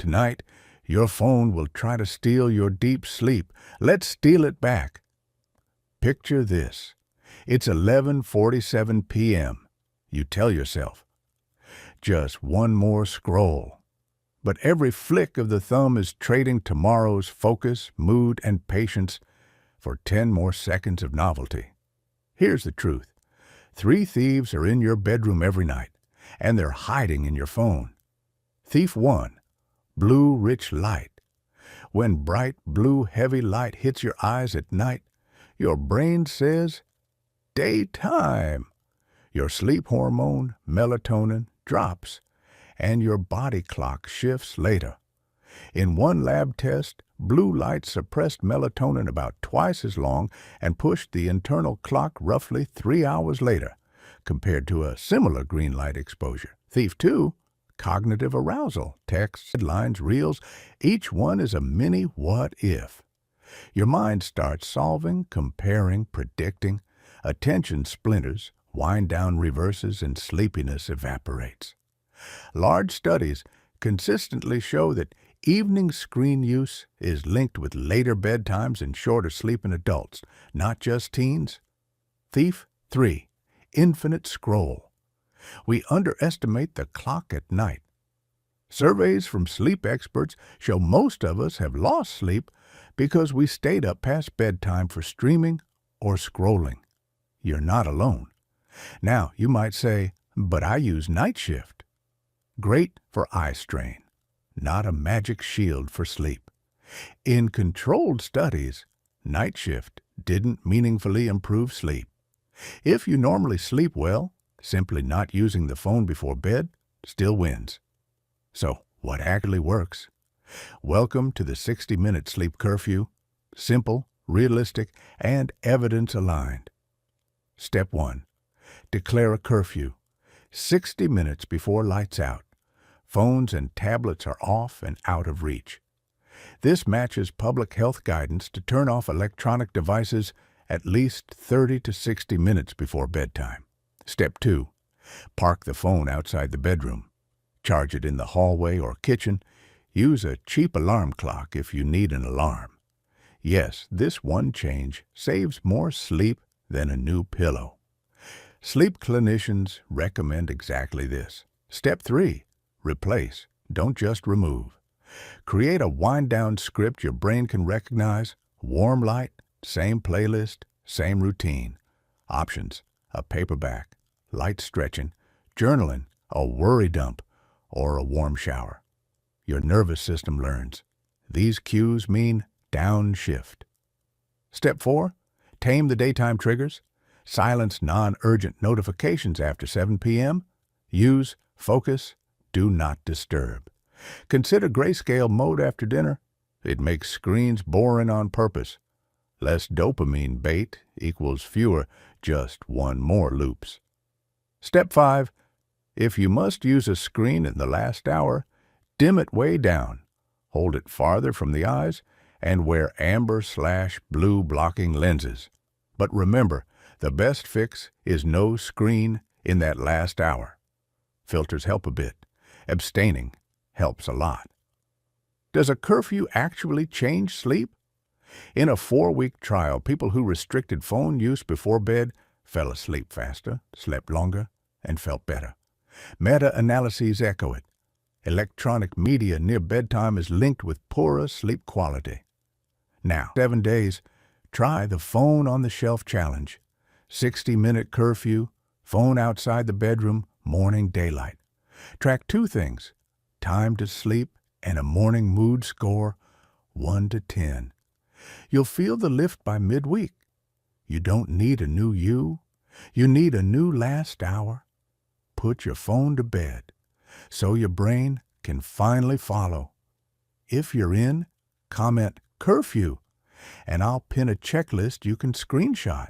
Tonight, your phone will try to steal your deep sleep. Let's steal it back. Picture this. It's 11:47 p.m. You tell yourself, just one more scroll. But every flick of the thumb is trading tomorrow's focus, mood, and patience for 10 more seconds of novelty. Here's the truth. 3 thieves are in your bedroom every night, and they're hiding in your phone. Thief 1, blue rich light. When bright blue heavy light hits your eyes at night, your brain says, daytime. Your sleep hormone, melatonin, drops, and your body clock shifts later. In one lab test, blue light suppressed melatonin about twice as long and pushed the internal clock roughly 3 hours later, compared to a similar green light exposure. Thief 2, cognitive arousal, texts, headlines, reels, each one is a mini what-if. Your mind starts solving, comparing, predicting. Attention splinters, wind-down reverses, and sleepiness evaporates. Large studies consistently show that evening screen use is linked with later bedtimes and shorter sleep in adults, not just teens. Thief 3, infinite scroll. We underestimate the clock at night. Surveys from sleep experts show most of us have lost sleep because we stayed up past bedtime for streaming or scrolling. You're not alone. Now, you might say, but I use night shift. Great for eye strain, not a magic shield for sleep. In controlled studies, night shift didn't meaningfully improve sleep. If you normally sleep well, simply not using the phone before bed still wins. So, what actually works? Welcome to the 60-minute sleep curfew. Simple, realistic, and evidence-aligned. Step 1. Declare a curfew. 60 minutes before lights out. Phones and tablets are off and out of reach. This matches public health guidance to turn off electronic devices at least 30 to 60 minutes before bedtime. Step 2. Park the phone outside the bedroom. Charge it in the hallway or kitchen. Use a cheap alarm clock if you need an alarm. Yes, this one change saves more sleep than a new pillow. Sleep clinicians recommend exactly this. Step 3. Replace. Don't just remove. Create a wind-down script your brain can recognize. Warm light, same playlist, same routine. Options: a paperback, light stretching, journaling, a worry dump, or a warm shower. Your nervous system learns. These cues mean downshift. Step 4. Tame the daytime triggers. Silence non-urgent notifications after 7 p.m. Use focus, do not disturb. Consider grayscale mode after dinner. It makes screens boring on purpose. Less dopamine bait equals fewer, just one more loops. Step 5. If you must use a screen in the last hour, dim it way down. Hold it farther from the eyes and wear amber/blue blocking lenses. But remember, the best fix is no screen in that last hour. Filters help a bit. Abstaining helps a lot. Does a curfew actually change sleep? In a 4-week trial, people who restricted phone use before bed fell asleep faster, slept longer, and felt better. Meta-analyses echo it. Electronic media near bedtime is linked with poorer sleep quality. Now, 7 days, try the phone on the shelf challenge. 60-minute curfew, phone outside the bedroom, morning daylight. Track 2 things: time to sleep and a morning mood score, 1 to 10. You'll feel the lift by midweek. You don't need a new you. You need a new last hour. Put your phone to bed so your brain can finally follow. If you're in, comment curfew, and I'll pin a checklist you can screenshot.